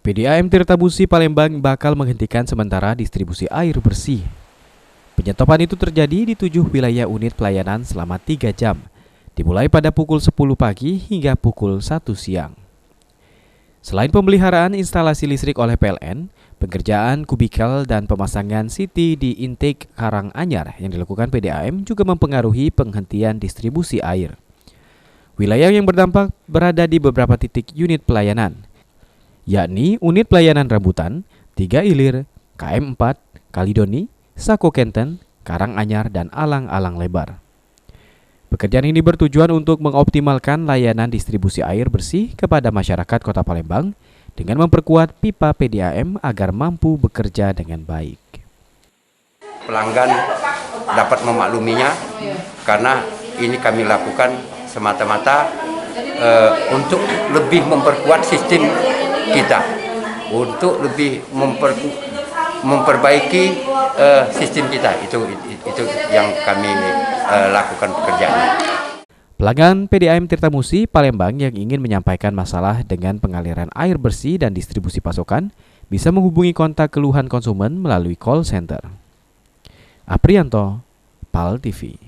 PDAM Tirtabusi Palembang bakal menghentikan sementara distribusi air bersih. Penyetopan itu terjadi di 7 wilayah unit pelayanan selama 3 jam, dimulai pada pukul 10 pagi hingga pukul 1 siang. Selain pemeliharaan instalasi listrik oleh PLN, pengerjaan kubikel dan pemasangan CT di intake Karanganyar yang dilakukan PDAM juga mempengaruhi penghentian distribusi air. Wilayah yang berdampak berada di beberapa titik unit pelayanan, yakni unit pelayanan Rambutan, 3 Ilir, KM4, Kalidoni, Sako Kenten, Karanganyar, dan Alang-Alang Lebar. Pekerjaan ini bertujuan untuk mengoptimalkan layanan distribusi air bersih kepada masyarakat Kota Palembang dengan memperkuat pipa PDAM agar mampu bekerja dengan baik. Pelanggan dapat memakluminya karena ini kami lakukan semata-mata untuk lebih memperkuat sistem kita, untuk lebih memperbaiki sistem kita. Itu yang kami lakukan pekerjaan. Pelanggan PDAM Tirtabusi Palembang yang ingin menyampaikan masalah dengan pengaliran air bersih dan distribusi pasokan bisa menghubungi kontak keluhan konsumen melalui call center. Aprianto, PAL TV.